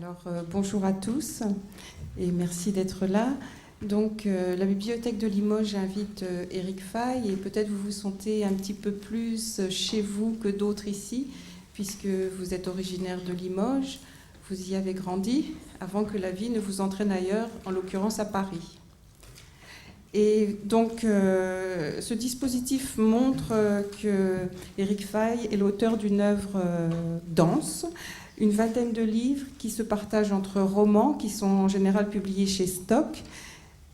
Alors, bonjour à tous et merci d'être là. Donc, la Bibliothèque de Limoges invite Éric Faye et peut-être vous vous sentez un petit peu plus chez vous que d'autres ici, puisque vous êtes originaire de Limoges, vous y avez grandi avant que la vie ne vous entraîne ailleurs, en l'occurrence à Paris. Et donc, ce dispositif montre que Éric Faye est l'auteur d'une œuvre dense, une vingtaine de livres qui se partagent entre romans, qui sont en général publiés chez Stock,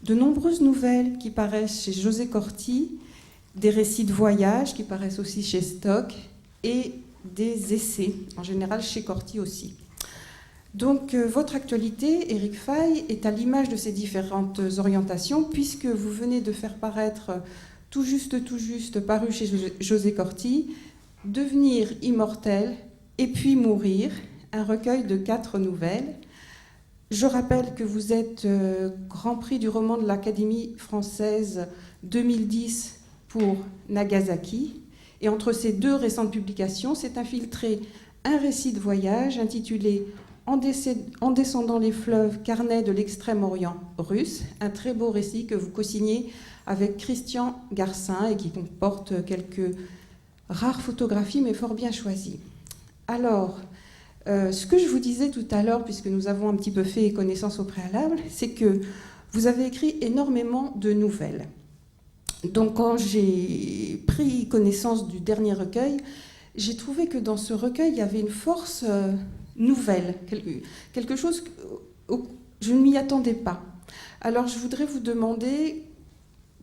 de nombreuses nouvelles qui paraissent chez José Corti, des récits de voyage qui paraissent aussi chez Stock, et des essais, en général chez Corti aussi. Donc, votre actualité, Éric Faye, est à l'image de ces différentes orientations, puisque vous venez de faire paraître tout juste, paru chez José Corti, Devenir immortel et puis mourir, un recueil de 4 nouvelles. Je rappelle que vous êtes Grand Prix du roman de l'Académie française 2010 pour Nagasaki. Et entre ces 2 récentes publications, s'est infiltré un récit de voyage intitulé En descendant les fleuves, carnet de l'extrême-orient russe, un très beau récit que vous co-signez avec Christian Garcin et qui comporte quelques rares photographies, mais fort bien choisies. Alors, ce que je vous disais tout à l'heure, puisque nous avons un petit peu fait connaissance au préalable, c'est que vous avez écrit énormément de nouvelles. Donc, quand j'ai pris connaissance du dernier recueil, j'ai trouvé que dans ce recueil, il y avait une force nouvelle, quelque chose où je ne m'y attendais pas. Alors, je voudrais vous demander,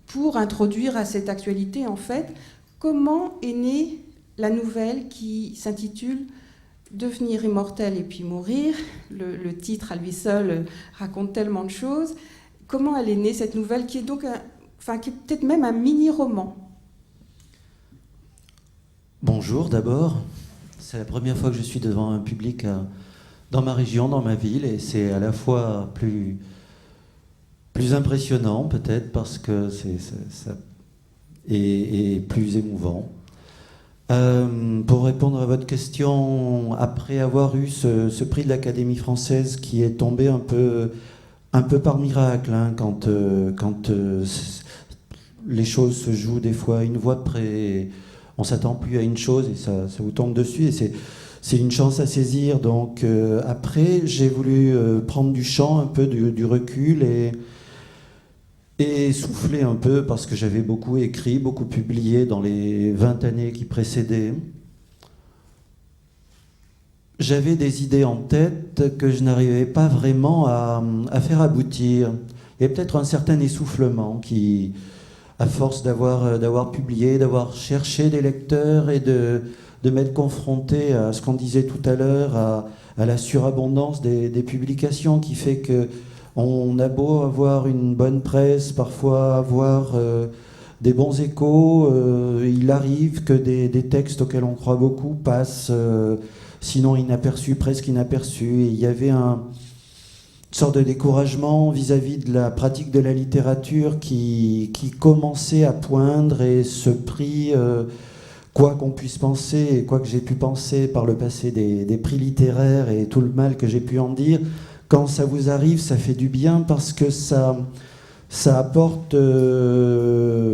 pour introduire à cette actualité, en fait, comment est née la nouvelle qui s'intitule Devenir immortel et puis mourir. Le titre à lui seul raconte tellement de choses. Comment elle est née, cette nouvelle, qui est donc qui est peut-être même un mini-roman? Bonjour d'abord. C'est la première fois que je suis devant un public dans ma région, dans ma ville, et c'est à la fois plus impressionnant peut-être parce que ça est plus émouvant. Pour répondre à votre question, après avoir eu ce prix de l'Académie française qui est tombé un peu par miracle, quand les choses se jouent des fois à une voix près, on s'attend plus à une chose et ça vous tombe dessus, et c'est une chance à saisir. Donc après, j'ai voulu prendre du champ, un peu du recul et souffler un peu, parce que j'avais beaucoup écrit, beaucoup publié dans les 20 années qui précédaient. J'avais des idées en tête que je n'arrivais pas vraiment à faire aboutir. Il y a peut-être un certain essoufflement qui, à force d'avoir publié, d'avoir cherché des lecteurs et de m'être confronté à ce qu'on disait tout à l'heure, à la surabondance des publications, qui fait que on a beau avoir une bonne presse, parfois avoir des bons échos, il arrive que des textes auxquels on croit beaucoup passent sinon inaperçus, presque inaperçus. Et il y avait une sorte de découragement vis-à-vis de la pratique de la littérature qui commençait à poindre, et ce prix, quoi qu'on puisse penser, et quoi que j'ai pu penser par le passé des prix littéraires et tout le mal que j'ai pu en dire, quand ça vous arrive, ça fait du bien, parce que ça apporte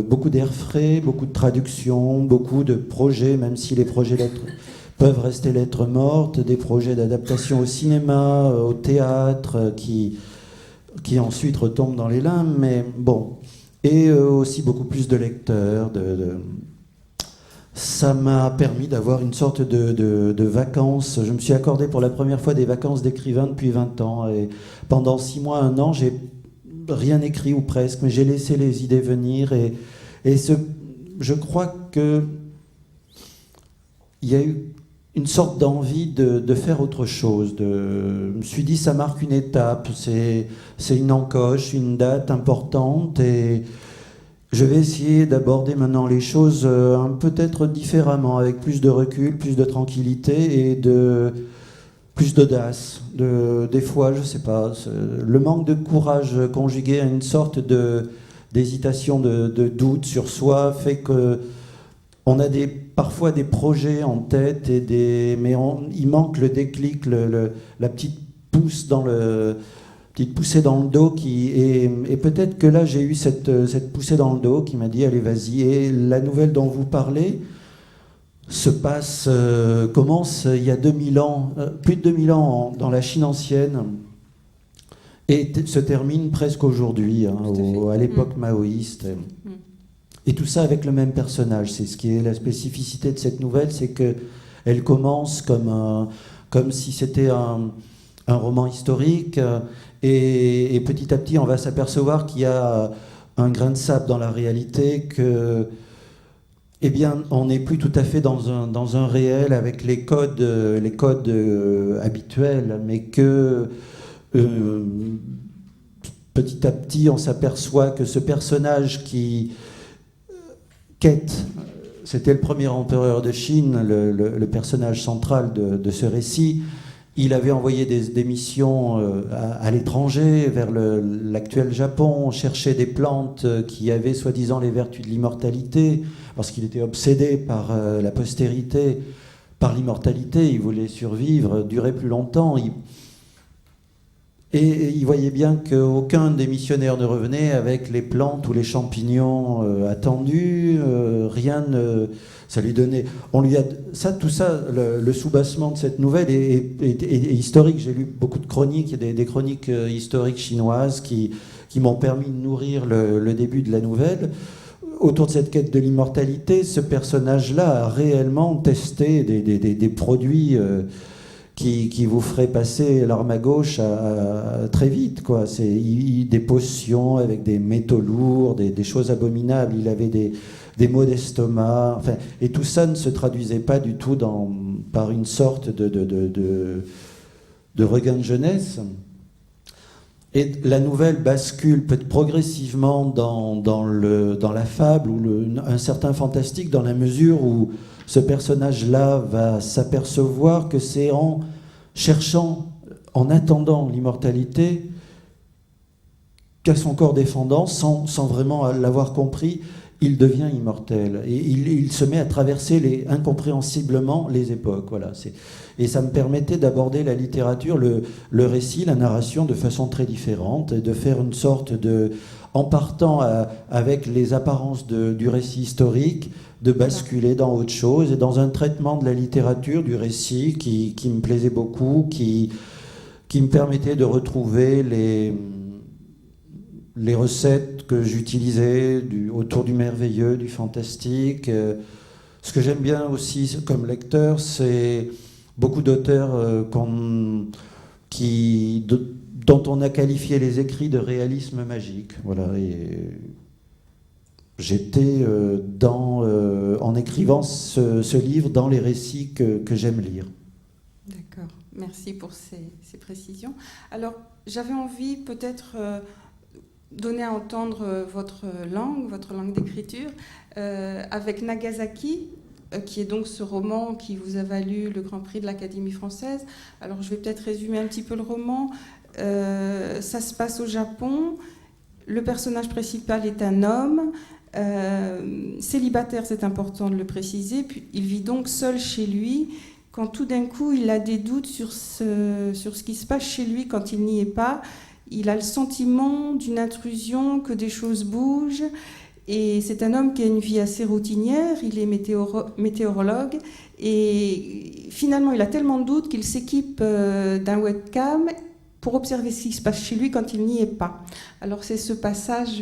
beaucoup d'air frais, beaucoup de traductions, beaucoup de projets, même si les projets peuvent rester lettres mortes, des projets d'adaptation au cinéma, au théâtre, qui ensuite retombent dans les limbes, mais bon. Et aussi beaucoup plus de lecteurs, ça m'a permis d'avoir une sorte de vacances. Je me suis accordé pour la première fois des vacances d'écrivain depuis 20 ans. Et pendant 6 mois, 1 an, j'ai rien écrit, ou presque, mais j'ai laissé les idées venir. Je crois qu'il y a eu une sorte d'envie de faire autre chose. Je me suis dit, ça marque une étape, c'est une encoche, une date importante, et je vais essayer d'aborder maintenant les choses peut-être différemment, avec plus de recul, plus de tranquillité et plus d'audace. Des fois, je ne sais pas, le manque de courage conjugué à une sorte d'hésitation, de doute sur soi, fait qu'on a parfois des projets en tête, mais il manque le déclic, la petite pousse petite poussée dans le dos et peut-être que là j'ai eu cette poussée dans le dos qui m'a dit allez vas-y. Et la nouvelle dont vous parlez commence il y a 2000 ans, plus de 2000 ans dans la Chine ancienne et se termine presque aujourd'hui, hein, à l'époque maoïste. Et tout ça avec le même personnage. C'est ce qui est la spécificité de cette nouvelle, c'est qu'elle commence comme si c'était un roman historique, et petit à petit, on va s'apercevoir qu'il y a un grain de sable dans la réalité, que, eh bien, on n'est plus tout à fait dans un réel avec les codes habituels, mais que petit à petit, on s'aperçoit que ce personnage qui quête, c'était le premier empereur de Chine, le personnage central de ce récit. Il avait envoyé des missions à l'étranger, vers l'actuel Japon, chercher des plantes qui avaient soi-disant les vertus de l'immortalité, parce qu'il était obsédé par la postérité, par l'immortalité. Il voulait survivre, durer plus longtemps. Et il voyait bien qu'aucun des missionnaires ne revenait avec les plantes ou les champignons attendus. Rien ne... Ça lui donnait... Tout ça, le soubassement de cette nouvelle est historique. J'ai lu beaucoup de chroniques, des chroniques historiques chinoises qui m'ont permis de nourrir le début de la nouvelle. Autour de cette quête de l'immortalité, ce personnage-là a réellement testé des produits... qui vous ferait passer l'arme à gauche très vite, quoi. C'est des potions avec des métaux lourds, des choses abominables. Il avait des maux d'estomac. Enfin, et tout ça ne se traduisait pas du tout par une sorte de regain de jeunesse. Et la nouvelle bascule peut-être progressivement dans la fable ou un certain fantastique, dans la mesure où ce personnage-là va s'apercevoir que c'est en cherchant, en attendant l'immortalité, qu'à son corps défendant, sans vraiment l'avoir compris, il devient immortel. Et il se met à traverser incompréhensiblement les époques. Voilà. Et ça me permettait d'aborder la littérature, le récit, la narration de façon très différente, et de faire une sorte en partant avec les apparences du récit historique, de basculer dans autre chose, et dans un traitement de la littérature, du récit, qui me plaisait beaucoup, qui me permettait de retrouver les recettes que j'utilisais autour du merveilleux, du fantastique. Ce que j'aime bien aussi comme lecteur, c'est beaucoup d'auteurs dont on a qualifié les écrits de réalisme magique. Voilà. Et j'étais en écrivant ce livre dans les récits que j'aime lire. D'accord, merci pour ces précisions. Alors, j'avais envie peut-être donner à entendre votre langue d'écriture, avec Nagasaki, qui est donc ce roman qui vous a valu le Grand Prix de l'Académie française. Alors, je vais peut-être résumer un petit peu le roman. Ça se passe au Japon. Le personnage principal est un homme. Célibataire, c'est important de le préciser, puis il vit donc seul chez lui, quand tout d'un coup il a des doutes sur ce qui se passe chez lui quand il n'y est pas. Il a le sentiment d'une intrusion, que des choses bougent, et c'est un homme qui a une vie assez routinière. Il est météorologue, et finalement il a tellement de doutes qu'il s'équipe d'un webcam pour observer ce qui se passe chez lui quand il n'y est pas. Alors c'est ce passage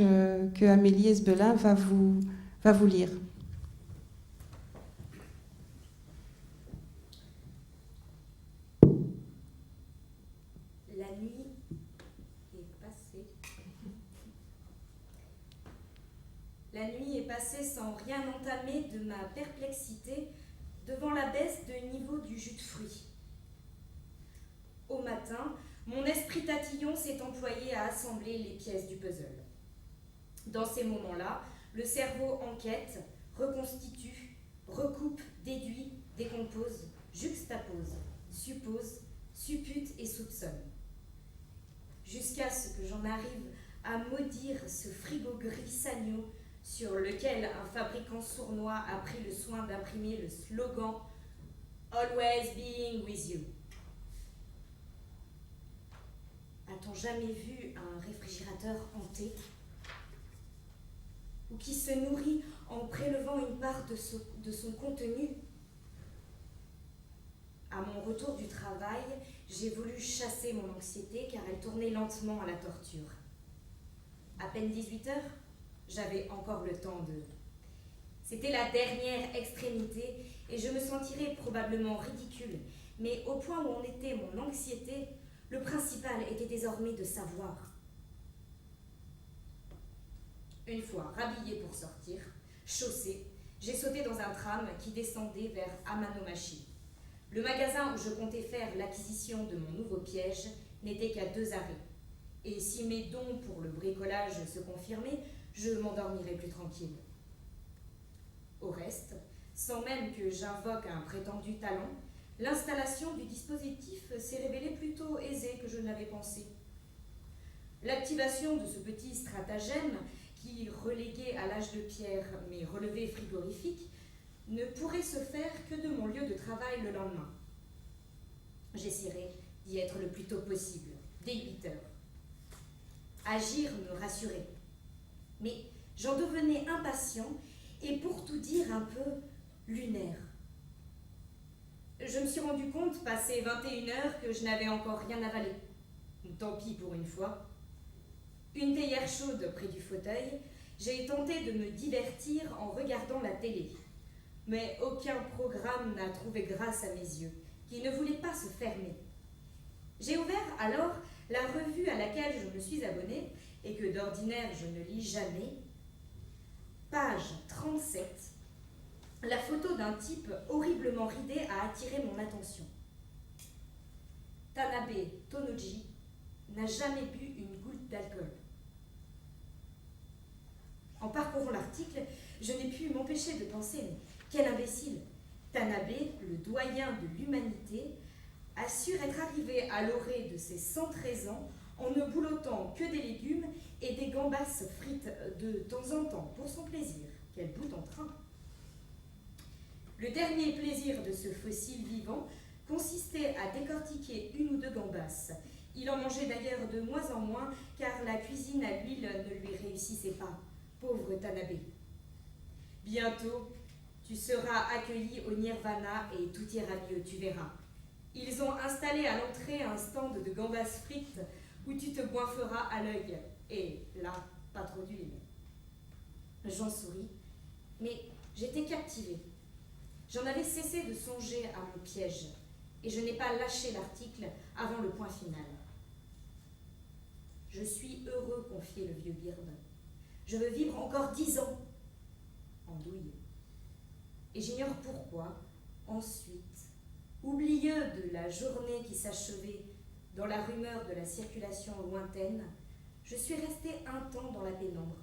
que Amélie Esbelin va vous lire. La nuit est passée. La nuit est passée sans rien entamer de ma perplexité devant la baisse de niveau du jus de fruits. Au matin, mon esprit tatillon s'est employé à assembler les pièces du puzzle. Dans ces moments-là, le cerveau enquête, reconstitue, recoupe, déduit, décompose, juxtapose, suppose, suppute et soupçonne. Jusqu'à ce que j'en arrive à maudire ce frigo gris sagno sur lequel un fabricant sournois a pris le soin d'imprimer le slogan « Always being with you ». jamais vu un réfrigérateur hanté? Ou qui se nourrit en prélevant une part de son contenu? À mon retour du travail, j'ai voulu chasser mon anxiété car elle tournait lentement à la torture. À peine 18 heures, j'avais encore le temps de... C'était la dernière extrémité et je me sentirais probablement ridicule, mais au point où en était mon anxiété, le principal était désormais de savoir. Une fois rhabillée pour sortir, chaussée, j'ai sauté dans un tram qui descendait vers Amanomachi. Le magasin où je comptais faire l'acquisition de mon nouveau piège n'était qu'à 2 arrêts. Et si mes dons pour le bricolage se confirmaient, je m'endormirais plus tranquille. Au reste, sans même que j'invoque un prétendu talent, l'installation du dispositif s'est révélée plutôt aisée que je ne l'avais pensé. L'activation de ce petit stratagème, qui reléguait à l'âge de pierre mes relevés frigorifiques, ne pourrait se faire que de mon lieu de travail le lendemain. J'essaierai d'y être le plus tôt possible, dès 8 heures. Agir me rassurait, mais j'en devenais impatient et pour tout dire un peu lunaire. Je me suis rendu compte, passé 21 heures, que je n'avais encore rien avalé. Tant pis pour une fois. Une théière chaude près du fauteuil, j'ai tenté de me divertir en regardant la télé. Mais aucun programme n'a trouvé grâce à mes yeux, qui ne voulaient pas se fermer. J'ai ouvert alors la revue à laquelle je me suis abonnée, et que d'ordinaire je ne lis jamais. Page 37, la photo d'un type horriblement ridé a attiré mon attention. Tanabe Tonoji n'a jamais bu une goutte d'alcool. En parcourant l'article, je n'ai pu m'empêcher de penser, mais quel imbécile! Tanabe, le doyen de l'humanité, assure être arrivé à l'orée de ses 113 ans en ne boulotant que des légumes et des gambas frites de temps en temps pour son plaisir. Quel bout en train! Le dernier plaisir de ce fossile vivant consistait à décortiquer 1 ou 2 gambas. Il en mangeait d'ailleurs de moins en moins car la cuisine à l'huile ne lui réussissait pas. Pauvre Tanabe. Bientôt, tu seras accueilli au Nirvana et tout ira mieux, tu verras. Ils ont installé à l'entrée un stand de gambas frites où tu te goinfreras à l'œil. Et là, pas trop d'huile. J'en souris, mais j'étais captivée. J'en avais cessé de songer à mon piège, et je n'ai pas lâché l'article avant le point final. Je suis heureux, confiait le vieux Bird. Je veux vivre encore 10 ans. Andouille. Et j'ignore pourquoi, ensuite, oublieux de la journée qui s'achevait dans la rumeur de la circulation lointaine, je suis restée un temps dans la pénombre,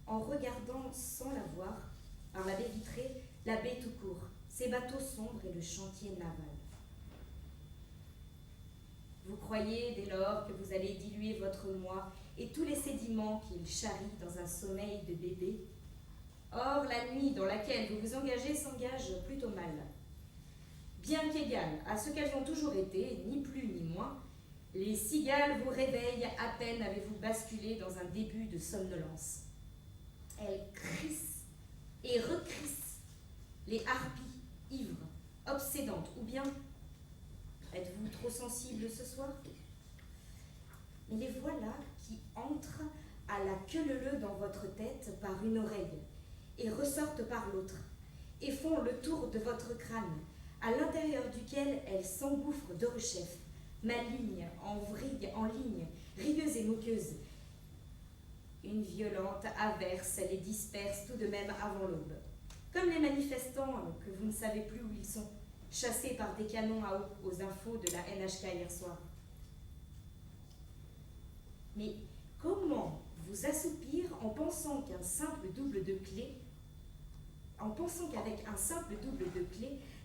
en regardant sans la voir, par la baie vitrée, la baie tout court, ses bateaux sombres et le chantier naval. Vous croyez dès lors que vous allez diluer votre moi et tous les sédiments qu'il charrie dans un sommeil de bébé. Or, la nuit dans laquelle vous vous engagez s'engage plutôt mal. Bien qu'égales à ce qu'elles ont toujours été, ni plus ni moins, les cigales vous réveillent à peine avez-vous basculé dans un début de somnolence. Elles crissent et recrissent, les harpies, ivres, obsédantes, ou bien êtes-vous trop sensible ce soir? Mais les voilà qui entrent à la queue leu-leu dans votre tête par une oreille et ressortent par l'autre et font le tour de votre crâne, à l'intérieur duquel elles s'engouffrent de rechef, malignes, en ligne, rigueuses et moqueuses. Une violente averse les disperse tout de même avant l'aube, comme les manifestants que vous ne savez plus où ils sont, chassés par des canons à eau aux infos de la NHK hier soir. Mais comment vous assoupir en pensant qu'avec un simple double de clé,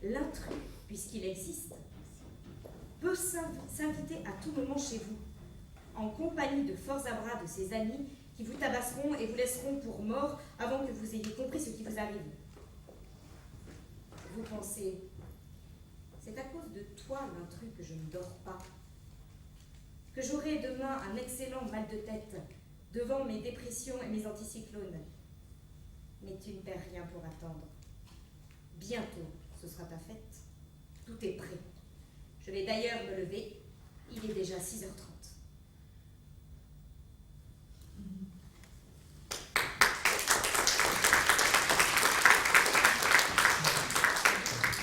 l'intrus, puisqu'il existe, peut s'inviter à tout moment chez vous, en compagnie de forts abras de ses amis qui vous tabasseront et vous laisseront pour mort avant que vous ayez compris ce qui vous arrive. Vous pensez, c'est à cause de toi, l'intrus, que je ne dors pas. que j'aurai demain un excellent mal de tête devant mes dépressions et mes anticyclones. Mais tu ne perds rien pour attendre. Bientôt, ce sera ta fête. Tout est prêt. Je vais d'ailleurs me lever. Il est déjà 6h30.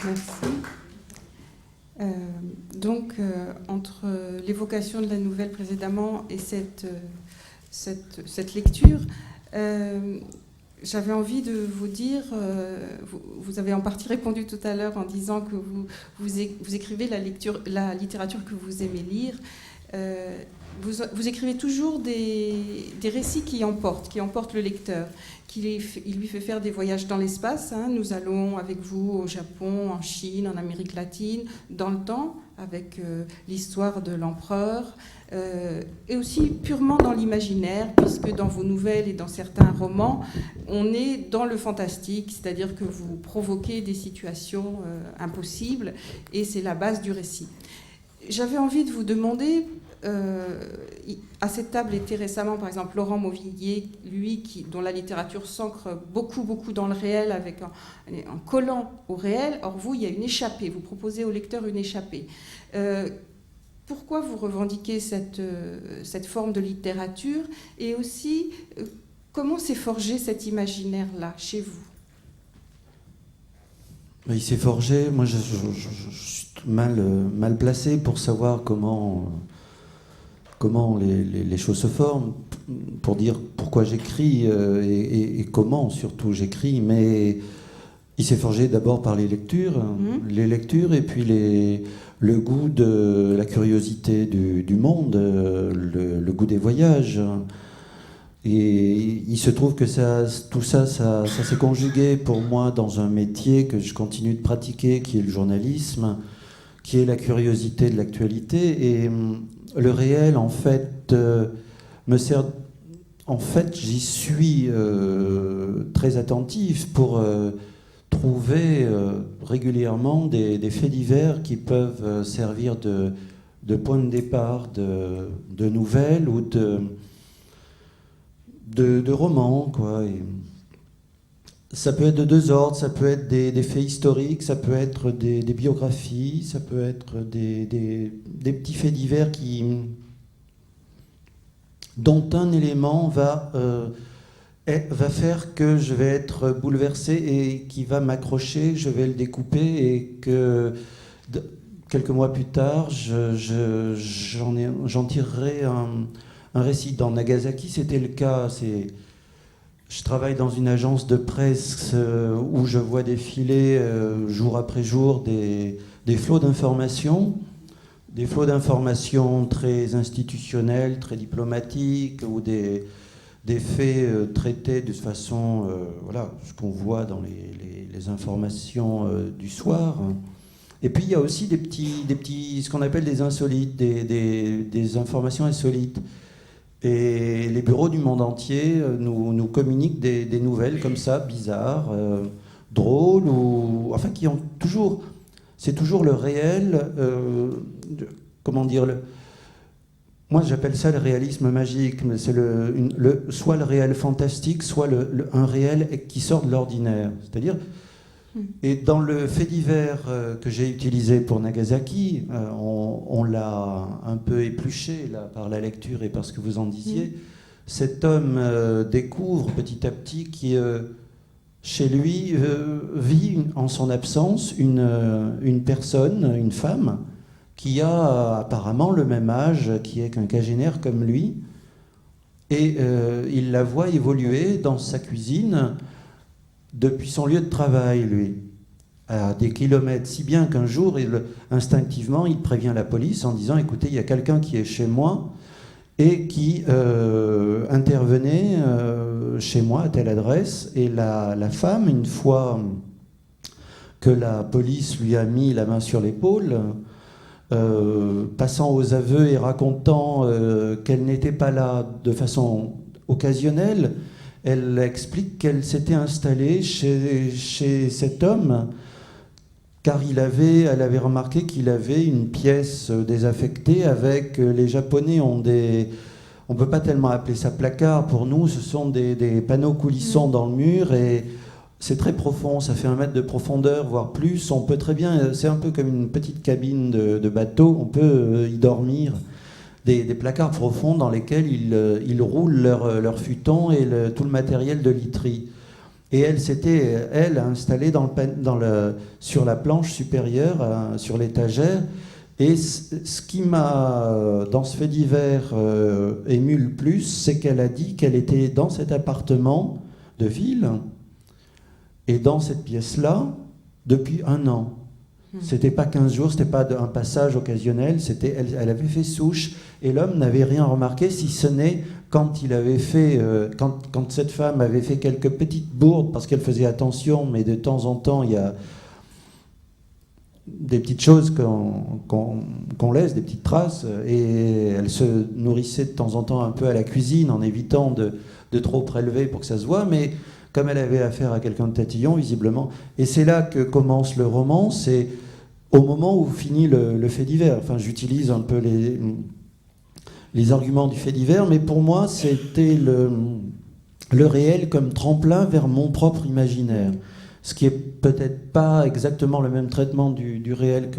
Merci. Entre l'évocation de la nouvelle précédemment et cette lecture, j'avais envie de vous dire, vous avez en partie répondu tout à l'heure en disant que vous écrivez la littérature que vous aimez lire. Vous écrivez toujours des récits qui emportent le lecteur, il lui fait faire des voyages dans l'espace. Nous allons avec vous au Japon, en Chine, en Amérique latine, dans le temps, avec l'histoire de l'empereur, et aussi purement dans l'imaginaire, puisque dans vos nouvelles et dans certains romans, on est dans le fantastique, c'est-à-dire que vous provoquez des situations impossibles, et c'est la base du récit. J'avais envie de vous demander, à cette table était récemment, par exemple, Laurent Mauvillier, lui, dont la littérature s'ancre beaucoup dans le réel, en collant au réel. Or, vous, il y a une échappée. Vous proposez au lecteur une échappée. Pourquoi vous revendiquez cette forme de littérature? Et aussi, comment s'est forgé cet imaginaire-là, chez vous? Il s'est forgé. Moi, je suis mal placé pour savoir comment les choses se forment, pour dire pourquoi j'écris et comment surtout j'écris, mais il s'est forgé d'abord par les lectures et puis le goût de la curiosité du monde, le goût des voyages. Et il se trouve que tout ça s'est conjugué pour moi dans un métier que je continue de pratiquer, qui est le journalisme, qui est la curiosité de l'actualité. Et le réel, en fait, me sert... En fait, j'y suis très attentif pour trouver régulièrement des faits divers qui peuvent servir de point de départ de nouvelles ou de romans, quoi. Et ça peut être de deux ordres, ça peut être des faits historiques, ça peut être des biographies, ça peut être des petits faits divers dont un élément va faire que je vais être bouleversé et qui va m'accrocher, je vais le découper et que quelques mois plus tard, j'en tirerai un récit. Dans Nagasaki, c'était le cas. Je travaille dans une agence de presse où je vois défiler jour après jour des flots d'informations. Des flots d'informations très institutionnels, très diplomatiques, ou des faits traités de façon, voilà, ce qu'on voit dans les informations du soir. Et puis il y a aussi des petits, ce qu'on appelle des insolites, des informations insolites. Et les bureaux du monde entier nous communiquent des nouvelles comme ça, bizarres, drôles, ou enfin qui ont toujours... C'est toujours le réel, comment dire, moi j'appelle ça le réalisme magique, mais c'est soit le réel fantastique, soit un réel qui sort de l'ordinaire. C'est-à-dire, et dans le fait divers que j'ai utilisé pour Nagasaki, on l'a un peu épluché là, par la lecture et par ce que vous en disiez. Cet homme découvre petit à petit qui... chez lui, vit en son absence une personne, une femme, qui a apparemment le même âge, qui est quinquagénaire comme lui, et il la voit évoluer dans sa cuisine depuis son lieu de travail, lui, à des kilomètres, si bien qu'un jour, instinctivement, il prévient la police en disant « Écoutez, il y a quelqu'un qui est chez moi », et qui intervenait chez moi à telle adresse. Et la femme, une fois que la police lui a mis la main sur l'épaule, passant aux aveux et racontant qu'elle n'était pas là de façon occasionnelle, elle explique qu'elle s'était installée chez cet homme car elle avait remarqué qu'il avait une pièce désaffectée avec les Japonais ont des... On ne peut pas tellement appeler ça placard pour nous, ce sont des panneaux coulissants dans le mur et c'est très profond, ça fait 1 mètre de profondeur, voire plus. On peut très bien, c'est un peu comme une petite cabine de bateau, on peut y dormir. Des placards profonds dans lesquels ils roulent leur futon et tout le matériel de literie. Et elle s'était, installée sur la planche supérieure, sur l'étagère. Et ce qui m'a, dans ce fait divers, ému le plus, c'est qu'elle a dit qu'elle était dans cet appartement de ville et dans cette pièce-là depuis 1 an. C'était pas 15 jours, c'était pas un passage occasionnel, elle avait fait souche et l'homme n'avait rien remarqué si ce n'est quand il avait fait, quand cette femme avait fait quelques petites bourdes parce qu'elle faisait attention, mais de temps en temps il y a des petites choses qu'on laisse, des petites traces, et elle se nourrissait de temps en temps un peu à la cuisine en évitant de trop prélever pour que ça se voit, mais comme elle avait affaire à quelqu'un de tatillon, visiblement. Et c'est là que commence le roman, c'est au moment où finit le fait divers. Enfin, j'utilise un peu les arguments du fait divers, mais pour moi, c'était le réel comme tremplin vers mon propre imaginaire. Ce qui est peut-être pas exactement le même traitement du réel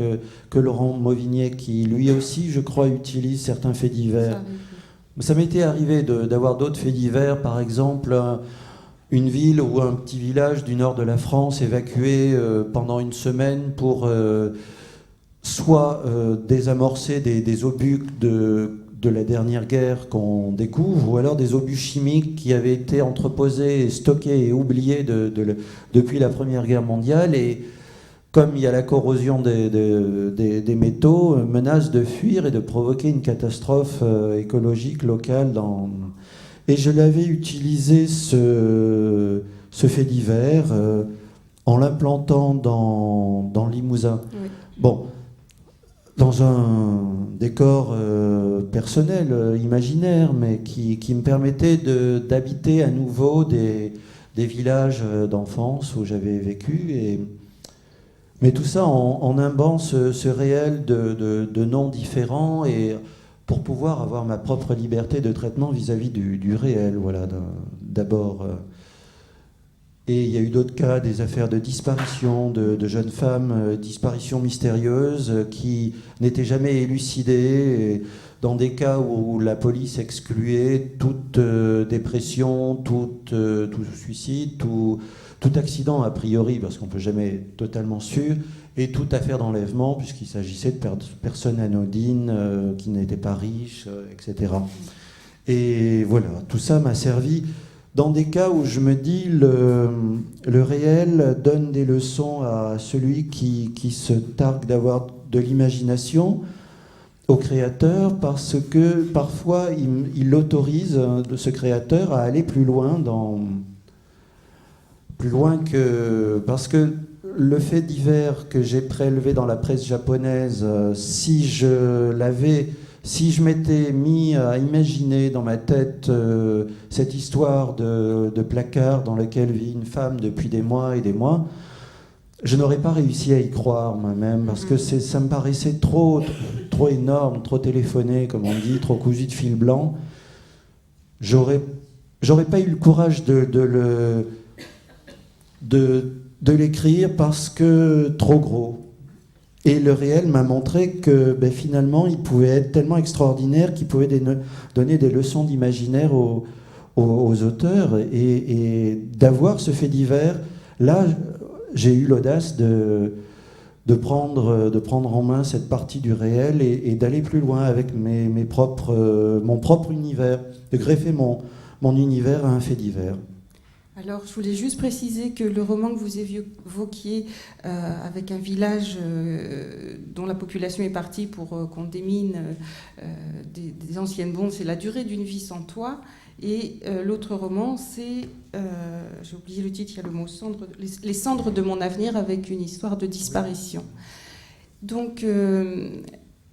que Laurent Mauvigné, qui lui aussi, je crois, utilise certains faits divers. Ça m'était arrivé d'avoir d'autres faits divers, par exemple une ville ou un petit village du nord de la France évacué pendant 1 semaine pour soit désamorcer des obus de la dernière guerre qu'on découvre, ou alors des obus chimiques qui avaient été entreposés, stockés et oubliés depuis la Première Guerre mondiale. Et comme il y a la corrosion des métaux, menace de fuir et de provoquer une catastrophe écologique locale. Et je l'avais utilisé, ce fait divers, en l'implantant dans Limousin. Oui. Bon, dans un décor personnel, imaginaire, mais qui me permettait d'habiter à nouveau des villages d'enfance où j'avais vécu. Mais tout ça en imbant ce réel de noms différents et pour pouvoir avoir ma propre liberté de traitement vis-à-vis du réel, voilà, d'abord. Et il y a eu d'autres cas, des affaires de disparition de jeunes femmes, disparitions mystérieuses qui n'étaient jamais élucidées, dans des cas où la police excluait toute dépression, tout suicide, tout accident a priori, parce qu'on ne peut jamais totalement sûr, et toute affaire d'enlèvement, puisqu'il s'agissait de personnes anodines qui n'étaient pas riches, etc. Et voilà, tout ça m'a servi dans des cas où je me dis le réel donne des leçons à celui qui se targue d'avoir de l'imagination, au créateur, parce que parfois il autorise ce créateur à aller plus loin parce que le fait divers que j'ai prélevé dans la presse japonaise, si je m'étais mis à imaginer dans ma tête cette histoire de placard dans lequel vit une femme depuis des mois et des mois, je n'aurais pas réussi à y croire moi-même, parce que ça me paraissait trop énorme, trop téléphoné, comme on dit, trop cousu de fil blanc. J'aurais pas eu le courage de l'écrire parce que trop gros. Et le réel m'a montré que finalement, il pouvait être tellement extraordinaire qu'il pouvait donner des leçons d'imaginaire aux auteurs. Et d'avoir ce fait divers, là, j'ai eu l'audace de prendre en main cette partie du réel et d'aller plus loin avec mon propre univers, de greffer mon univers à un fait divers. Alors, je voulais juste préciser que le roman que vous évoquiez, avec un village dont la population est partie pour qu'on démine des anciennes bombes, c'est La durée d'une vie sans toi. Et l'autre roman, c'est, j'ai oublié le titre, il y a le mot cendre, Les cendres de mon avenir, avec une histoire de disparition. Donc,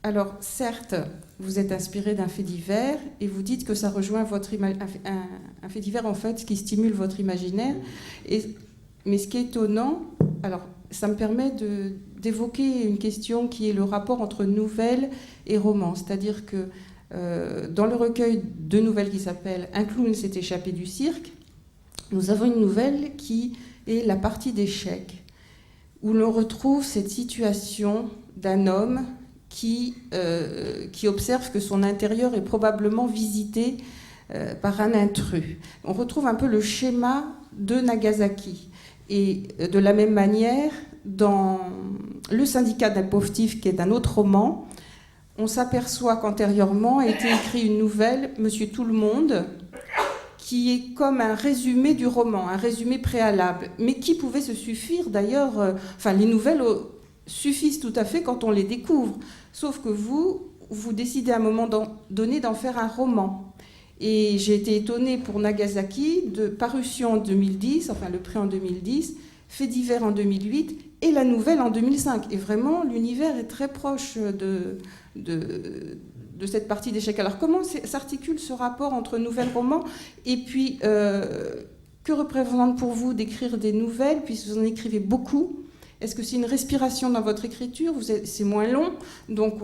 alors, certes, vous êtes inspiré d'un fait divers et vous dites que ça rejoint un fait divers, en fait, qui stimule votre imaginaire. Mais ce qui est étonnant, alors, ça me permet d'évoquer une question qui est le rapport entre nouvelles et romans. C'est-à-dire que dans le recueil de nouvelles qui s'appelle « Un clown s'est échappé du cirque », nous avons une nouvelle qui est la partie d'échecs, où l'on retrouve cette situation d'un homme qui observe que son intérieur est probablement visité par un intrus. On retrouve un peu le schéma de Nagasaki. Et de la même manière, dans Le syndicat d'un pauvre type, qui est un autre roman, on s'aperçoit qu'antérieurement a été écrit une nouvelle, Monsieur Tout-le-Monde, qui est comme un résumé du roman, un résumé préalable, mais qui pouvait se suffire d'ailleurs. Les nouvelles suffisent tout à fait quand on les découvre, sauf que vous décidez à un moment donné d'en faire un roman. Et j'ai été étonnée pour Nagasaki, de parution en 2010, enfin le prix en 2010, Fait divers en 2008 et la nouvelle en 2005. Et vraiment, l'univers est très proche de cette partie d'échecs. Alors comment s'articule ce rapport entre nouvelles romans et puis que représente pour vous d'écrire des nouvelles, puisque vous en écrivez beaucoup? Est-ce que c'est une respiration dans votre écriture? C'est moins long, donc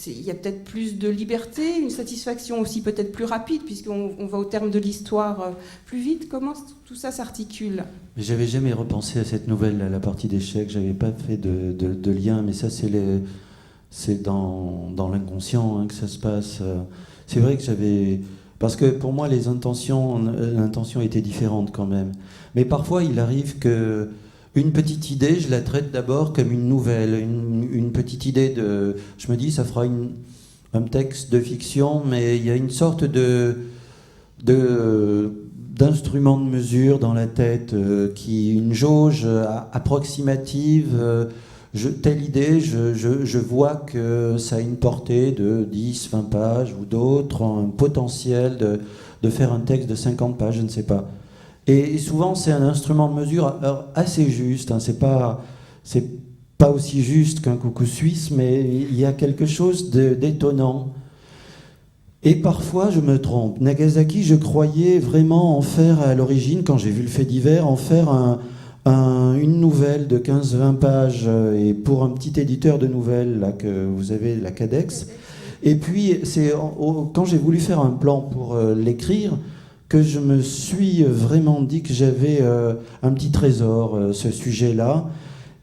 il y a peut-être plus de liberté, une satisfaction aussi peut-être plus rapide, puisqu'on va au terme de l'histoire plus vite. Comment tout ça s'articule? Mais j'avais jamais repensé à cette nouvelle, à la partie d'échecs. J'avais pas fait de lien, mais ça c'est dans l'inconscient que ça se passe. C'est vrai que j'avais... Parce que pour moi, l'intention était différente quand même. Mais parfois, il arrive que une petite idée, je la traite d'abord comme une nouvelle, une petite idée de... Je me dis, ça fera un texte de fiction, mais il y a une sorte d'instrument de mesure dans la tête, une jauge approximative. Telle idée, je vois que ça a une portée de 10, 20 pages, ou d'autres, un potentiel de faire un texte de 50 pages, je ne sais pas. Et souvent, c'est un instrument de mesure assez juste. C'est pas aussi juste qu'un coucou suisse, mais il y a quelque chose d'étonnant. Et parfois, je me trompe. Nagasaki, je croyais vraiment en faire à l'origine, quand j'ai vu le Fait divers, en faire une nouvelle de 15-20 pages, et pour un petit éditeur de nouvelles là, que vous avez, la Cadex. Et puis, c'est quand j'ai voulu faire un plan pour l'écrire, que je me suis vraiment dit que j'avais un petit trésor, ce sujet-là.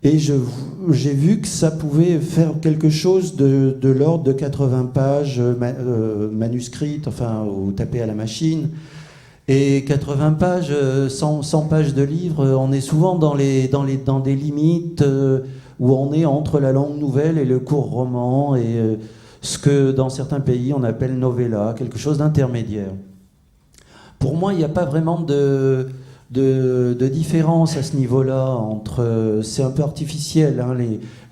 Et j'ai vu que ça pouvait faire quelque chose de l'ordre de 80 pages manuscrites, ou tapées à la machine. Et 80 pages, 100 pages de livre, on est souvent dans des limites où on est entre la longue nouvelle et le court roman, et ce que dans certains pays on appelle novella, quelque chose d'intermédiaire. Pour moi, il n'y a pas vraiment de différence à ce niveau-là. C'est un peu artificiel,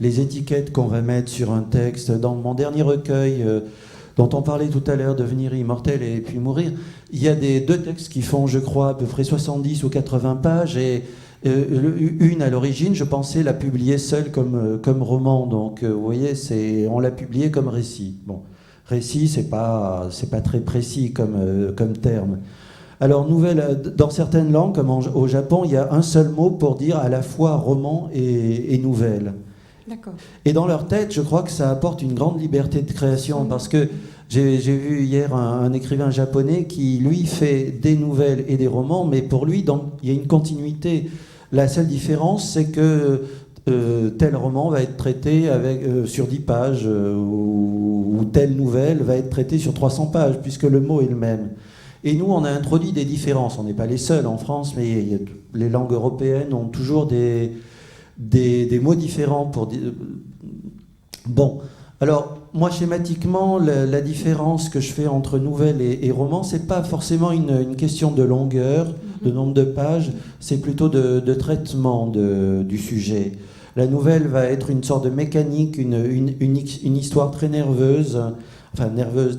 les étiquettes qu'on va mettre sur un texte. Dans mon dernier recueil, dont on parlait tout à l'heure, Devenir immortel et puis mourir, il y a deux textes qui font, je crois, à peu près 70 ou 80 pages. Et une, à l'origine, je pensais la publier seule comme roman. Donc, vous voyez, on l'a publié comme récit. Bon, récit, c'est pas très précis comme terme. Alors, nouvelle, dans certaines langues, comme au Japon, il y a un seul mot pour dire à la fois roman et nouvelle. D'accord. Et dans leur tête, je crois que ça apporte une grande liberté de création, parce que j'ai vu hier un écrivain japonais qui, lui, fait des nouvelles et des romans, mais pour lui, il y a une continuité. La seule différence, c'est que tel roman va être traité sur 10 pages, ou telle nouvelle va être traitée sur 300 pages, puisque le mot est le même. Et nous, on a introduit des différences. On n'est pas les seuls en France, mais les langues européennes ont toujours des mots différents pour dire... Bon, alors, moi, schématiquement, la différence que je fais entre nouvelle et roman, c'est pas forcément une question de longueur, de nombre de pages, c'est plutôt de traitement du sujet. La nouvelle va être une sorte de mécanique, une histoire très nerveuse,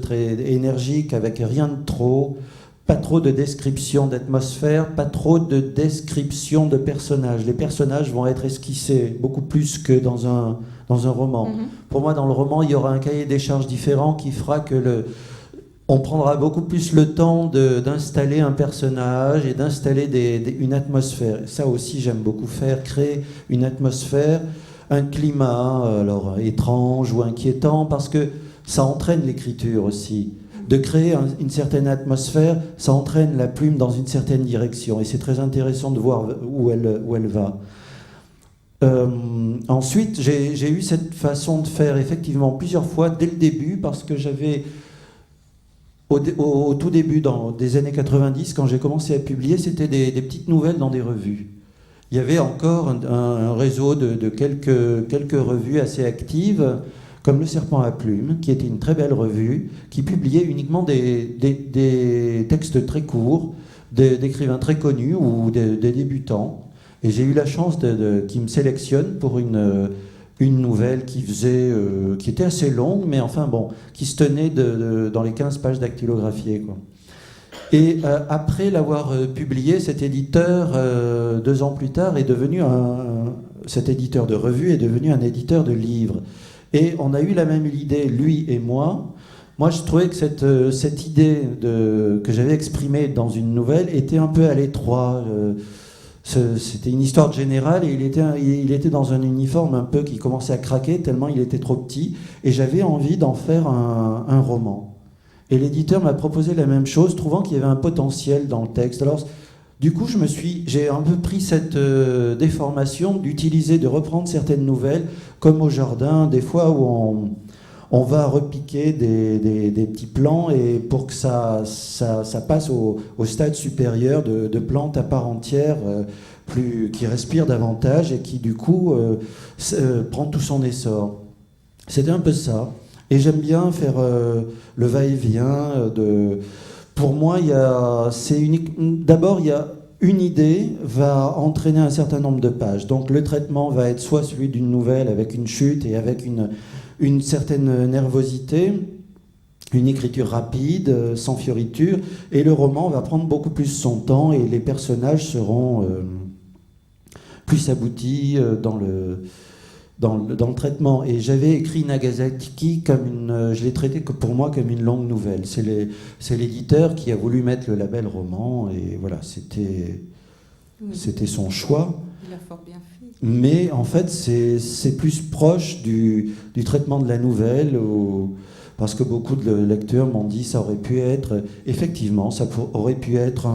très énergique, avec rien de trop, pas trop de description d'atmosphère, pas trop de description de personnages. Les personnages vont être esquissés beaucoup plus que dans un roman. Pour moi, dans le roman, il y aura un cahier des charges différent qui fera que on prendra beaucoup plus le temps d'installer un personnage et d'installer une atmosphère. Ça aussi, j'aime beaucoup faire, créer une atmosphère, un climat alors, étrange ou inquiétant, parce que ça entraîne l'écriture aussi. De créer une certaine atmosphère, ça entraîne la plume dans une certaine direction. Et c'est très intéressant de voir où elle va. Ensuite, j'ai eu cette façon de faire effectivement plusieurs fois dès le début, parce que j'avais, au tout début des années 90, quand j'ai commencé à publier, c'était des petites nouvelles dans des revues. Il y avait encore un réseau de quelques revues assez actives, comme Le Serpent à Plumes, qui était une très belle revue, qui publiait uniquement des textes très courts, d'écrivains très connus ou des débutants. Et j'ai eu la chance qu'ils me sélectionnent pour une nouvelle qui était assez longue, mais enfin bon, qui se tenait dans les 15 pages dactylographiées, quoi. Et après l'avoir publié, cet éditeur, 2 ans plus tard, cet éditeur de revue est devenu un éditeur de livres. Et on a eu la même idée, lui et moi. Moi, je trouvais que cette idée que j'avais exprimée dans une nouvelle était un peu à l'étroit. C'était une histoire générale et il était dans un uniforme un peu qui commençait à craquer tellement il était trop petit. Et j'avais envie d'en faire un roman. Et l'éditeur m'a proposé la même chose, trouvant qu'il y avait un potentiel dans le texte. Alors, du coup, j'ai un peu pris cette déformation de reprendre certaines nouvelles, comme au jardin, des fois où on va repiquer des petits plants et pour que ça passe au stade supérieur de plantes à part entière, qui respirent davantage et qui, du coup, prend tout son essor. C'était un peu ça. Et j'aime bien faire le va-et-vient. Pour moi, d'abord, il y a une idée va entraîner un certain nombre de pages. Donc le traitement va être soit celui d'une nouvelle avec une chute et avec une certaine nervosité, une écriture rapide, sans fioriture, et le roman va prendre beaucoup plus son temps et les personnages seront plus aboutis dans le traitement. Et j'avais écrit Nagasaki je l'ai traité pour moi comme une longue nouvelle. C'est l'éditeur qui a voulu mettre le label roman, et voilà, c'était son choix. Il a fort bien fait. Mais en fait, c'est plus proche du traitement de la nouvelle, parce que beaucoup de lecteurs m'ont dit ça aurait pu être, effectivement, aurait pu être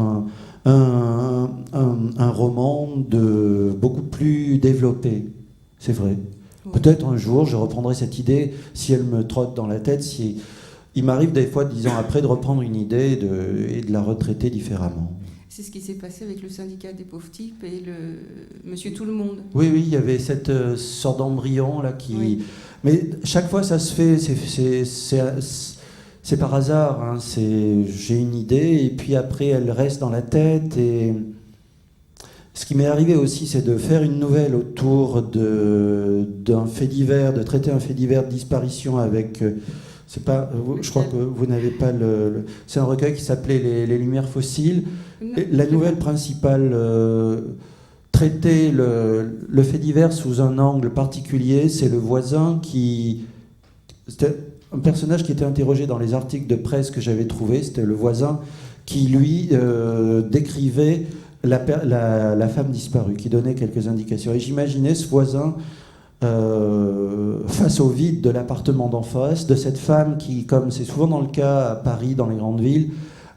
un roman beaucoup plus développé. C'est vrai. Oui. Peut-être un jour, je reprendrai cette idée, si elle me trotte dans la tête. Il m'arrive des fois, 10 ans après, de reprendre une idée et de la retraiter différemment. C'est ce qui s'est passé avec le syndicat des pauvres types et le Monsieur Tout-le-Monde. Oui, il y avait cette sorte d'embryon là qui... Oui. Mais chaque fois, ça se fait, c'est par hasard. Hein. J'ai une idée et puis après, elle reste dans la tête. Et ce qui m'est arrivé aussi, c'est de faire une nouvelle autour d'un fait divers, de traiter un fait divers de disparition avec... je crois que vous n'avez pas c'est un recueil qui s'appelait les Lumières fossiles. La nouvelle principale traitait le fait divers sous un angle particulier. C'est le voisin c'était un personnage qui était interrogé dans les articles de presse que j'avais trouvés. C'était le voisin qui, lui, décrivait la femme disparue, qui donnait quelques indications. Et j'imaginais ce voisin face au vide de l'appartement d'en face, de cette femme qui, comme c'est souvent dans le cas à Paris, dans les grandes villes,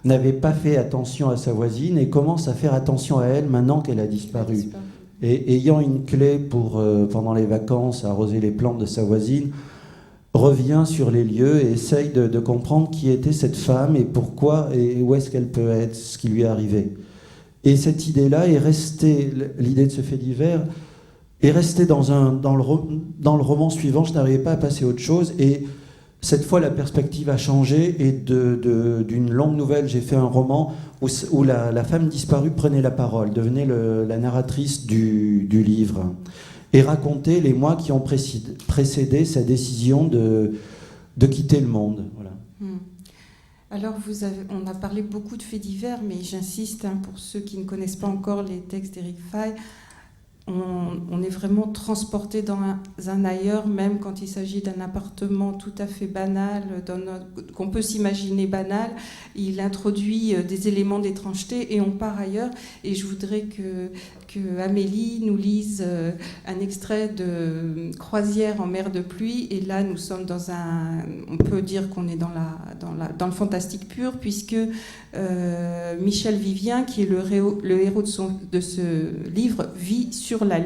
n'avait pas fait attention à sa voisine et commence à faire attention à elle maintenant qu'elle a disparu. Et ayant une clé pour, pendant les vacances, arroser les plantes de sa voisine, revient sur les lieux et essaye de comprendre qui était cette femme et pourquoi et où est-ce qu'elle peut être, ce qui lui est arrivé. Et cette idée-là est restée, l'idée de ce fait divers, est restée dans le roman suivant. Je n'arrivais pas à passer à autre chose. Et cette fois, la perspective a changé. Et d'une longue nouvelle, j'ai fait un roman où la femme disparue prenait la parole, devenait la narratrice du livre. Et racontait les mois qui ont précédé sa décision de quitter le monde. Voilà. Alors, on a parlé beaucoup de faits divers, mais j'insiste, pour ceux qui ne connaissent pas encore les textes d'Éric Fay, on est vraiment transporté dans un ailleurs, même quand il s'agit d'un appartement tout à fait banal, qu'on peut s'imaginer banal. Il introduit des éléments d'étrangeté et on part ailleurs. Et je voudrais que Amélie nous lise un extrait de Croisière en mer de pluie. Et là, nous sommes on peut dire qu'on est dans le fantastique pur, puisque Michel Vivien, qui est le héros de ce livre, vit sur la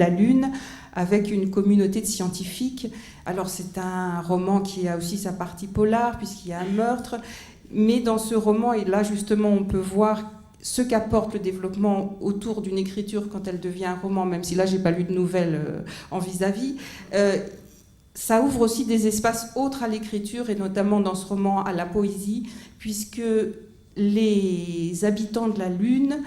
Lune avec une communauté de scientifiques. Alors c'est un roman qui a aussi sa partie polar, puisqu'il y a un meurtre, mais dans ce roman, et là justement on peut voir ce qu'apporte le développement autour d'une écriture quand elle devient un roman, même si là j'ai pas lu de nouvelles en vis-à-vis, ça ouvre aussi des espaces autres à l'écriture, et notamment dans ce roman à la poésie, puisque les habitants de la Lune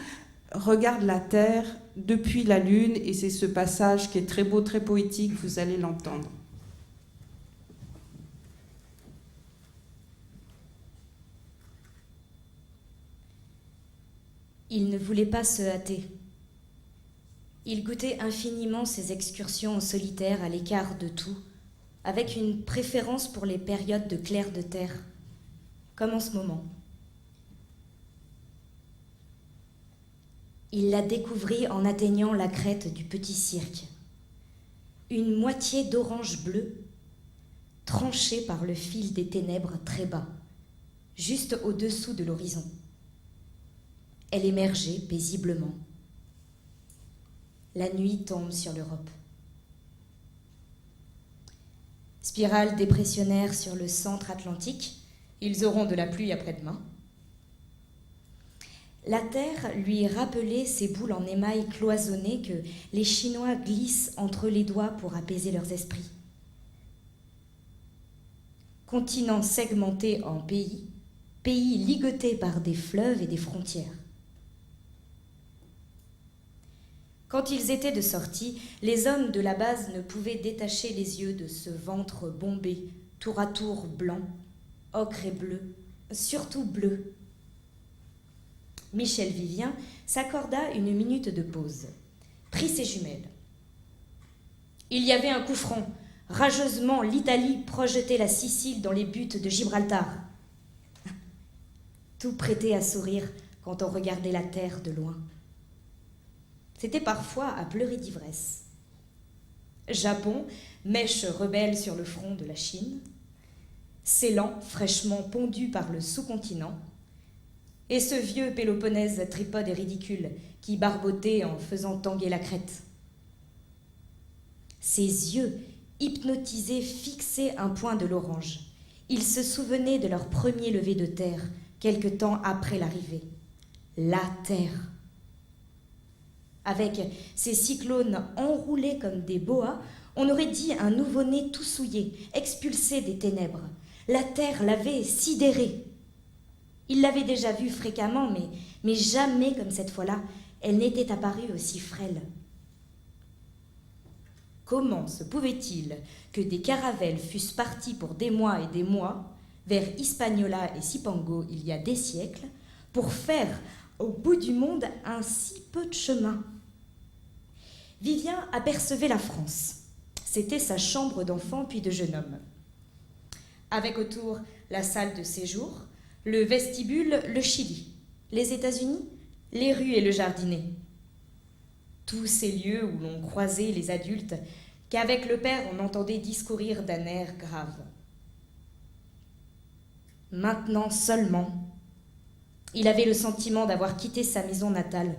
regardent la Terre depuis la Lune, et c'est ce passage qui est très beau, très poétique, vous allez l'entendre. Il ne voulait pas se hâter. Il goûtait infiniment ses excursions en solitaire à l'écart de tout, avec une préférence pour les périodes de clair de terre, comme en ce moment. Il la découvrit en atteignant la crête du petit cirque. Une moitié d'orange bleu, tranchée par le fil des ténèbres très bas, juste au-dessous de l'horizon. Elle émergeait paisiblement. La nuit tombe sur l'Europe. Spirale dépressionnaire sur le centre atlantique, ils auront de la pluie après-demain. La Terre lui rappelait ces boules en émail cloisonnées que les Chinois glissent entre les doigts pour apaiser leurs esprits. Continent segmenté en pays, pays ligotés par des fleuves et des frontières. Quand ils étaient de sortie, les hommes de la base ne pouvaient détacher les yeux de ce ventre bombé, tour à tour blanc, ocre et bleu, surtout bleu. Michel Vivien s'accorda une minute de pause, prit ses jumelles. Il y avait un coup franc. Rageusement, l'Italie projetait la Sicile dans les buttes de Gibraltar. Tout prêtait à sourire quand on regardait la terre de loin. C'était parfois à pleurer d'ivresse. Japon, mèche rebelle sur le front de la Chine, Ceylan, fraîchement pondu par le sous-continent, et ce vieux Péloponnèse tripode et ridicule qui barbotait en faisant tanguer la crête. Ses yeux, hypnotisés, fixaient un point de l'orange. Ils se souvenaient de leur premier lever de terre, quelque temps après l'arrivée. La terre. Avec ces cyclones enroulés comme des boas, on aurait dit un nouveau-né tout souillé, expulsé des ténèbres. La terre l'avait sidéré. Il l'avait déjà vue fréquemment, mais jamais comme cette fois-là, elle n'était apparue aussi frêle. Comment se pouvait-il que des caravelles fussent partis pour des mois et des mois vers Hispaniola et Cipango il y a des siècles pour faire au bout du monde un si peu de chemin? Vivien apercevait la France. C'était sa chambre d'enfant puis de jeune homme. Avec autour la salle de séjour, le vestibule, le Chili, les États-Unis, les rues et le jardinet. Tous ces lieux où l'on croisait les adultes qu'avec le père on entendait discourir d'un air grave. Maintenant seulement, il avait le sentiment d'avoir quitté sa maison natale,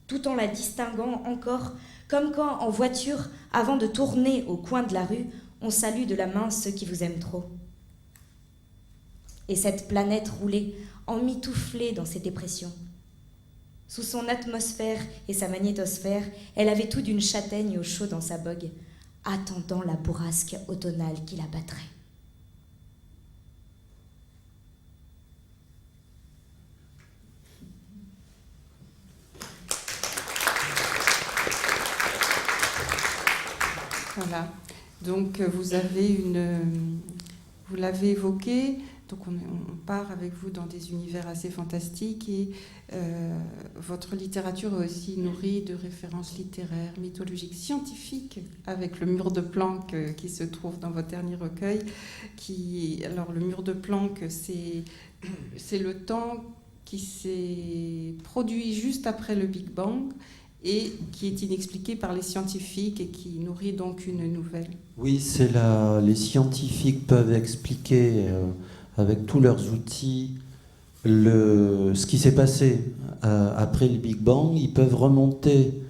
tout en la distinguant encore, comme quand, en voiture, avant de tourner au coin de la rue, on salue de la main ceux qui vous aiment trop. Et cette planète roulait, emmitouflée dans ses dépressions. Sous son atmosphère et sa magnétosphère, elle avait tout d'une châtaigne au chaud dans sa bogue, attendant la bourrasque automnale qui la battrait. Voilà. Donc vous l'avez évoqué, Donc on part avec vous dans des univers assez fantastiques et votre littérature est aussi nourrie de références littéraires, mythologiques, scientifiques, avec le mur de Planck qui se trouve dans votre dernier recueil. Alors le mur de Planck, c'est le temps qui s'est produit juste après le Big Bang et qui est inexpliqué par les scientifiques et qui nourrit donc une nouvelle. Oui, les scientifiques peuvent expliquer avec tous leurs outils ce qui s'est passé après le Big Bang. Ils peuvent remonter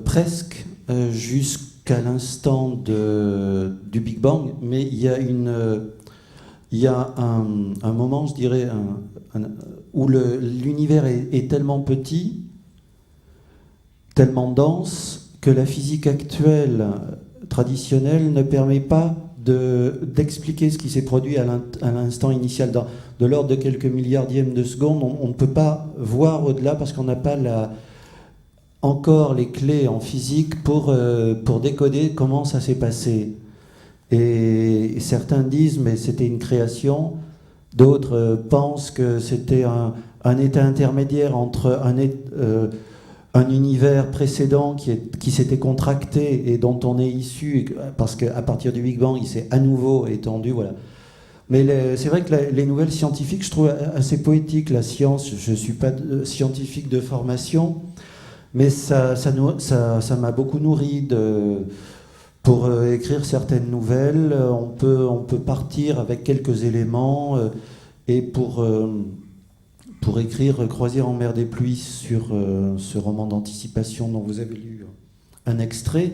presque jusqu'à l'instant du Big Bang, mais il y a un moment, je dirais, où l'univers est tellement petit, tellement dense, que la physique actuelle traditionnelle ne permet pas d'expliquer ce qui s'est produit à l'instant initial. De l'ordre de quelques milliardièmes de secondes, on ne peut pas voir au-delà parce qu'on n'a pas encore les clés en physique pour décoder comment ça s'est passé. Et certains disent mais c'était une création, d'autres pensent que c'était un état intermédiaire entre un univers précédent qui s'était contracté et dont on est issu, parce qu'à partir du Big Bang, il s'est à nouveau étendu. Voilà. Mais c'est vrai que les nouvelles scientifiques, je trouve assez poétique. La science, je ne suis pas scientifique de formation, mais ça m'a beaucoup nourri pour écrire certaines nouvelles. On peut partir avec quelques éléments et pour écrire Croisière en mer des pluies sur ce roman d'anticipation dont vous avez lu un extrait,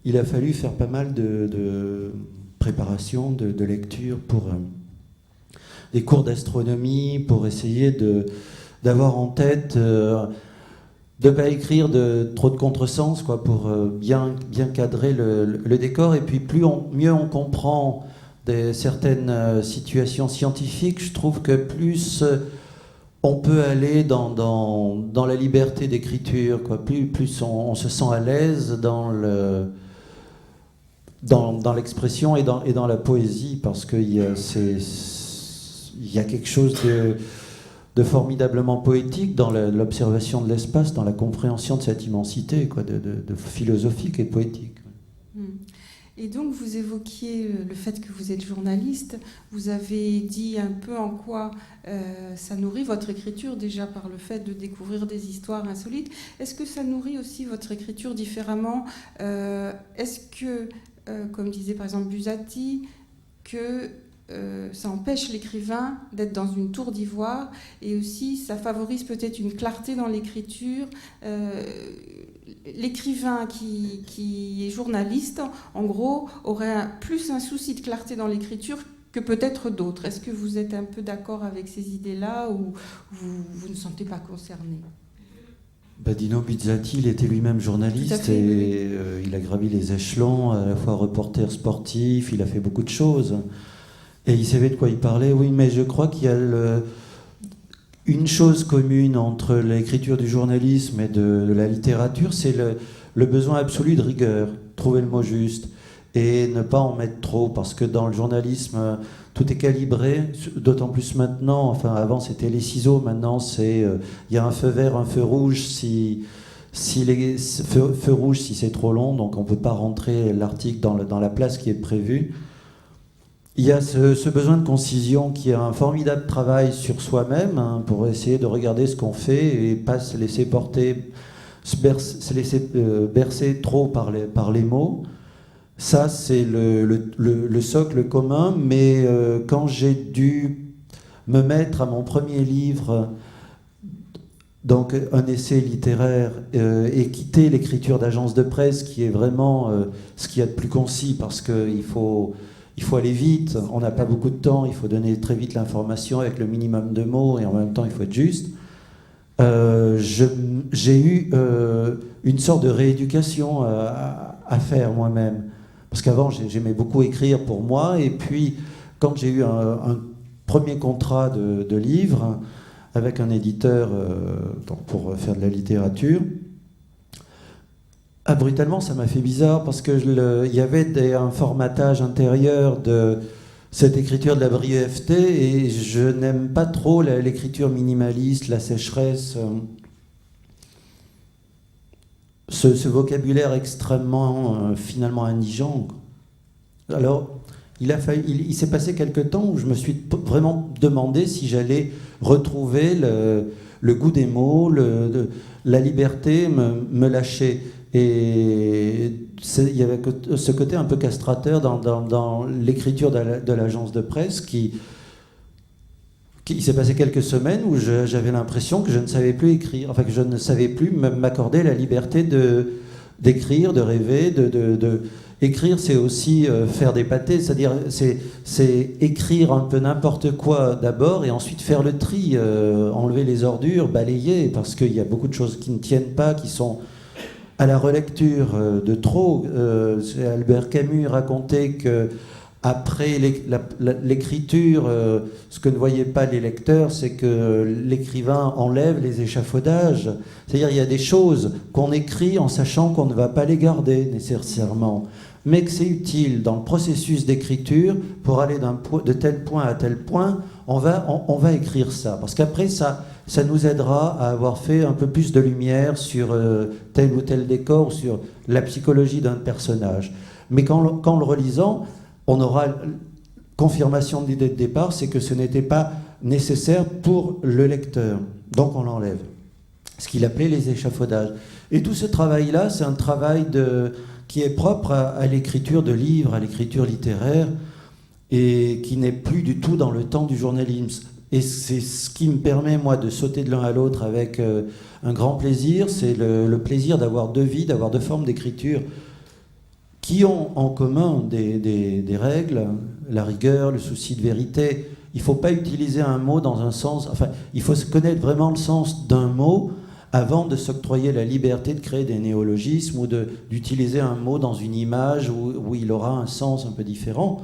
il a fallu faire pas mal de préparation, de lecture pour des cours d'astronomie, pour essayer d'avoir en tête de ne pas écrire trop de contresens, quoi, pour bien cadrer le décor. Et puis mieux on comprend certaines situations scientifiques, je trouve que plus on peut aller dans la liberté d'écriture, quoi. Plus on se sent à l'aise dans l'expression et dans la poésie, parce qu'il y a quelque chose de formidablement poétique dans l'observation de l'espace, dans la compréhension de cette immensité, quoi, de philosophique et poétique. Et donc vous évoquiez le fait que vous êtes journaliste, vous avez dit un peu en quoi ça nourrit votre écriture, déjà par le fait de découvrir des histoires insolites. Est-ce que ça nourrit aussi votre écriture différemment ? Est-ce que, comme disait par exemple Buzzati, que ça empêche l'écrivain d'être dans une tour d'ivoire, et aussi ça favorise peut-être une clarté dans l'écriture. L'écrivain qui est journaliste, en gros, aurait plus un souci de clarté dans l'écriture que peut-être d'autres. Est-ce que vous êtes un peu d'accord avec ces idées-là, ou vous ne sentez pas concerné ? Dino Buzzati, il était lui-même journaliste et il a gravi les échelons, à la fois reporter sportif, il a fait beaucoup de choses. Et il savait de quoi il parlait, oui, mais je crois qu'il y a une chose commune entre l'écriture du journalisme et de la littérature, c'est le besoin absolu de rigueur, trouver le mot juste, et ne pas en mettre trop, parce que dans le journalisme, tout est calibré, d'autant plus maintenant, enfin avant c'était les ciseaux, maintenant il y a un feu vert, un feu rouge, si feu rouge si c'est trop long, donc on ne peut pas rentrer l'article dans la place qui est prévue. Il y a ce besoin de concision qui est un formidable travail sur soi-même, hein, pour essayer de regarder ce qu'on fait et pas se laisser porter, se laisser bercer trop par les mots. Ça, c'est le socle commun, mais quand j'ai dû me mettre à mon premier livre, donc un essai littéraire, et quitter l'écriture d'agence de presse, qui est vraiment ce qu'il y a de plus concis, parce qu'il faut aller vite, on n'a pas beaucoup de temps, il faut donner très vite l'information avec le minimum de mots, et en même temps il faut être juste. J'ai eu une sorte de rééducation à faire moi-même, parce qu'avant j'aimais beaucoup écrire pour moi, et puis quand j'ai eu un premier contrat de livre avec un éditeur pour faire de la littérature, brutalement, ça m'a fait bizarre, parce que il y avait un formatage intérieur de cette écriture de la brièveté, et je n'aime pas trop l'écriture minimaliste, la sécheresse, ce vocabulaire extrêmement finalement indigent. Alors, il s'est passé quelque temps où je me suis vraiment demandé si j'allais retrouver le goût des mots, la liberté, me lâcher. Et il y avait ce côté un peu castrateur dans l'écriture de l'agence de presse il s'est passé quelques semaines où j'avais l'impression que je ne savais plus écrire, enfin que je ne savais plus m'accorder la liberté d'écrire, de rêver, écrire, c'est aussi faire des pâtés, c'est-à-dire c'est écrire un peu n'importe quoi d'abord et ensuite faire le tri, enlever les ordures, balayer, parce qu'il y a beaucoup de choses qui ne tiennent pas, qui sont à la relecture de trop. Albert Camus racontait que après l'écriture, ce que ne voyaient pas les lecteurs, c'est que l'écrivain enlève les échafaudages. C'est-à-dire il y a des choses qu'on écrit en sachant qu'on ne va pas les garder nécessairement, mais que c'est utile dans le processus d'écriture pour aller de tel point à tel point, on va écrire ça. Parce qu'après, ça nous aidera à avoir fait un peu plus de lumière sur tel ou tel décor, sur la psychologie d'un personnage. Mais qu'en le relisant, on aura confirmation de l'idée de départ, c'est que ce n'était pas nécessaire pour le lecteur. Donc on l'enlève. Ce qu'il appelait les échafaudages. Et tout ce travail-là, c'est un travail qui est propre à l'écriture de livres, à l'écriture littéraire, et qui n'est plus du tout dans le temps du journalisme. Et c'est ce qui me permet, moi, de sauter de l'un à l'autre avec un grand plaisir. C'est le plaisir d'avoir deux vies, d'avoir deux formes d'écriture qui ont en commun des règles, la rigueur, le souci de vérité. Il ne faut pas utiliser un mot dans un sens... Enfin, il faut connaître vraiment le sens d'un mot avant de s'octroyer la liberté de créer des néologismes ou d'utiliser un mot dans une image où il aura un sens un peu différent.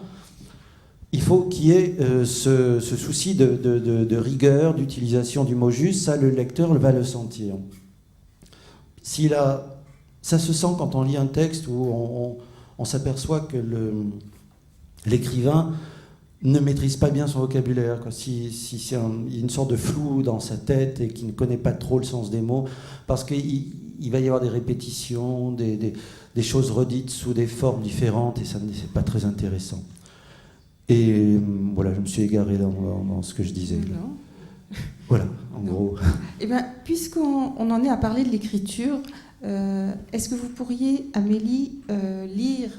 Il faut qu'il y ait ce souci de rigueur, d'utilisation du mot juste. Ça, le lecteur va le sentir. Ça se sent quand on lit un texte où on s'aperçoit que l'écrivain ne maîtrise pas bien son vocabulaire. Si il y a une sorte de flou dans sa tête et qu'il ne connaît pas trop le sens des mots, parce qu'il va y avoir des répétitions, des choses redites sous des formes différentes, et ça c'est pas très intéressant. Et voilà, je me suis égaré dans ce que je disais. Non. Voilà, en gros. Eh bien, puisqu'on en est à parler de l'écriture, est-ce que vous pourriez, Amélie, lire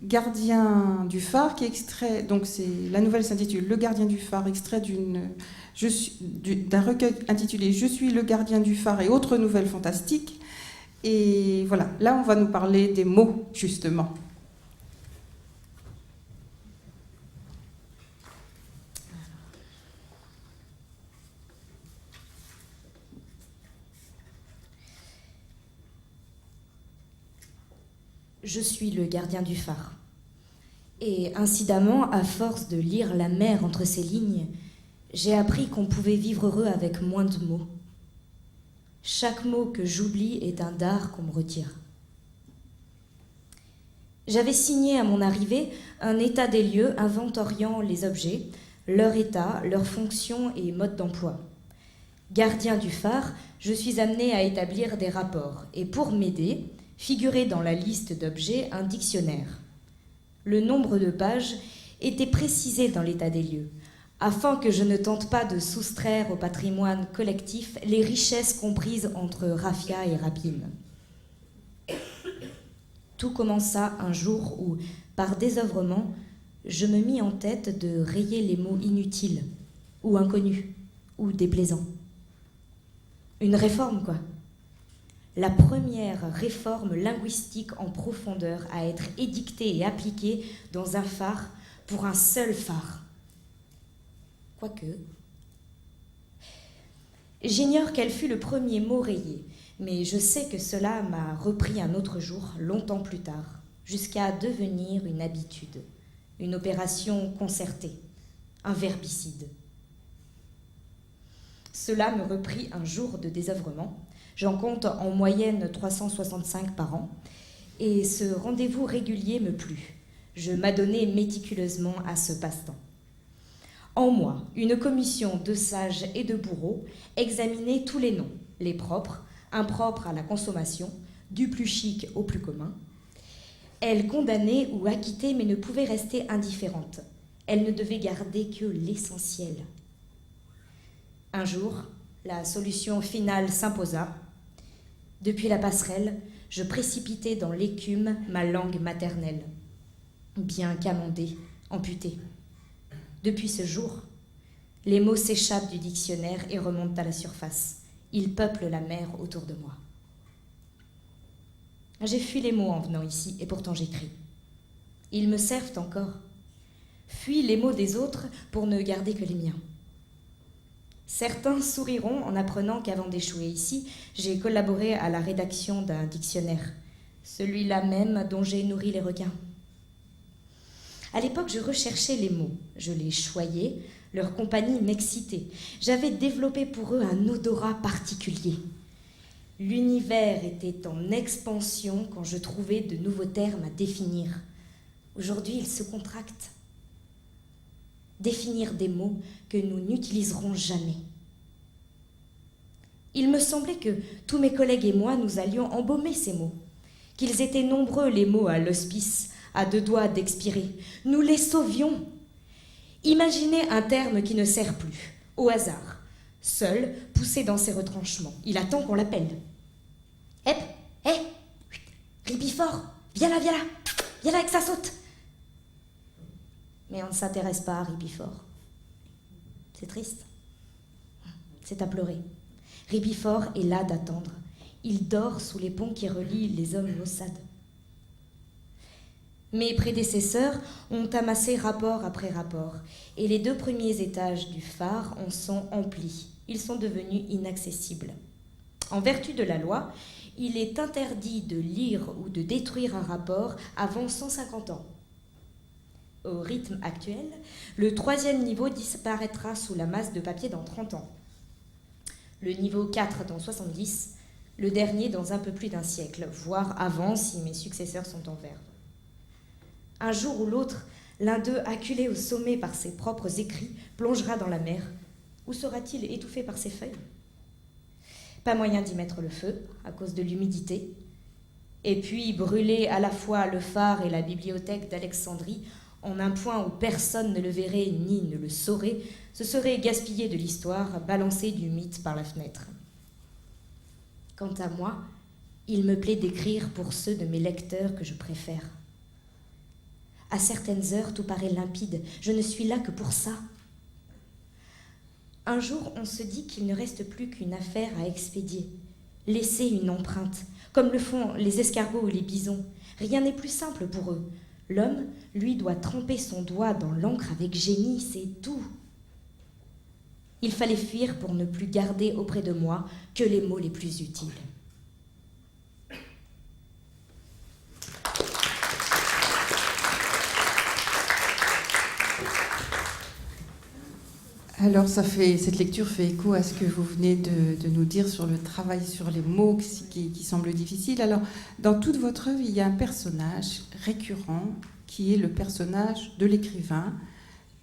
Gardien du phare, qui est extrait, donc la nouvelle s'intitule Le Gardien du phare, extrait d'un recueil intitulé Je suis le gardien du phare et autres nouvelles fantastiques. Et voilà, là on va nous parler des mots, justement. Je suis le gardien du phare. Et incidemment, à force de lire la mer entre ces lignes, j'ai appris qu'on pouvait vivre heureux avec moins de mots. Chaque mot que j'oublie est un dard qu'on me retire. J'avais signé à mon arrivée un état des lieux inventoriant les objets, leur état, leur fonction et mode d'emploi. Gardien du phare, je suis amenée à établir des rapports et pour m'aider, figurait dans la liste d'objets un dictionnaire. Le nombre de pages était précisé dans l'état des lieux, afin que je ne tente pas de soustraire au patrimoine collectif les richesses comprises entre raffia et rapine. Tout commença un jour où, par désœuvrement, je me mis en tête de rayer les mots inutiles, ou inconnus, ou déplaisants. Une réforme, quoi. La première réforme linguistique en profondeur à être édictée et appliquée dans un phare pour un seul phare. Quoique... J'ignore quel fut le premier mot rayé, mais je sais que cela m'a repris un autre jour, longtemps plus tard, jusqu'à devenir une habitude, une opération concertée, un verbicide. Cela me reprit un jour de désœuvrement. J'en compte en moyenne 365 par an, et ce rendez-vous régulier me plut. Je m'adonnais méticuleusement à ce passe-temps. En moi, une commission de sages et de bourreaux examinait tous les noms, les propres, impropres à la consommation, du plus chic au plus commun. Elle condamnait ou acquittait, mais ne pouvait rester indifférente. Elle ne devait garder que l'essentiel. Un jour, la solution finale s'imposa. Depuis la passerelle, je précipitai dans l'écume ma langue maternelle, bien qu'amendée, amputée. Depuis ce jour, les mots s'échappent du dictionnaire et remontent à la surface. Ils peuplent la mer autour de moi. J'ai fui les mots en venant ici, et pourtant j'écris. Ils me servent encore. Fuis les mots des autres pour ne garder que les miens. Certains souriront en apprenant qu'avant d'échouer ici, j'ai collaboré à la rédaction d'un dictionnaire, celui-là même dont j'ai nourri les requins. À l'époque, je recherchais les mots, je les choyais, leur compagnie m'excitait. J'avais développé pour eux un odorat particulier. L'univers était en expansion quand je trouvais de nouveaux termes à définir. Aujourd'hui, il se contracte. Définir des mots que nous n'utiliserons jamais. Il me semblait que tous mes collègues et moi, nous allions embaumer ces mots, qu'ils étaient nombreux les mots à l'hospice, à deux doigts d'expirer. Nous les sauvions. Imaginez un terme qui ne sert plus, au hasard, seul, poussé dans ses retranchements. Il attend qu'on l'appelle. Hep, hé, Ribifort, viens là que ça saute. Mais on ne s'intéresse pas à Ribifort. C'est triste. C'est à pleurer. Ribifort est là d'attendre. Il dort sous les ponts qui relient les hommes maussades. Mes prédécesseurs ont amassé rapport après rapport, et les 2 premiers étages du phare en sont emplis. Ils sont devenus inaccessibles. En vertu de la loi, il est interdit de lire ou de détruire un rapport avant 150 ans. Au rythme actuel, le 3e niveau disparaîtra sous la masse de papier dans 30 ans. Le niveau 4 dans 70, le dernier dans un peu plus d'un siècle, voire avant si mes successeurs sont en verve. Un jour ou l'autre, l'un d'eux, acculé au sommet par ses propres écrits, plongera dans la mer. Où sera-t-il étouffé par ses feuilles? Pas moyen d'y mettre le feu, à cause de l'humidité. Et puis brûler à la fois le phare et la bibliothèque d'Alexandrie, en un point où personne ne le verrait ni ne le saurait, ce serait gaspiller de l'histoire, balancer du mythe par la fenêtre. Quant à moi, il me plaît d'écrire pour ceux de mes lecteurs que je préfère. À certaines heures, tout paraît limpide. Je ne suis là que pour ça. Un jour, on se dit qu'il ne reste plus qu'une affaire à expédier. Laisser une empreinte, comme le font les escargots ou les bisons. Rien n'est plus simple pour eux. L'homme, lui, doit tremper son doigt dans l'encre avec génie, c'est tout. Il fallait fuir pour ne plus garder auprès de moi que les mots les plus utiles. Alors, cette lecture fait écho à ce que vous venez de nous dire sur le travail sur les mots qui semble difficile. Alors, dans toute votre œuvre, il y a un personnage récurrent qui est le personnage de l'écrivain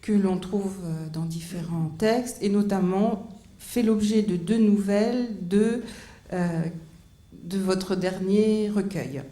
que l'on trouve dans différents textes et notamment fait l'objet de 2 nouvelles de votre dernier recueil.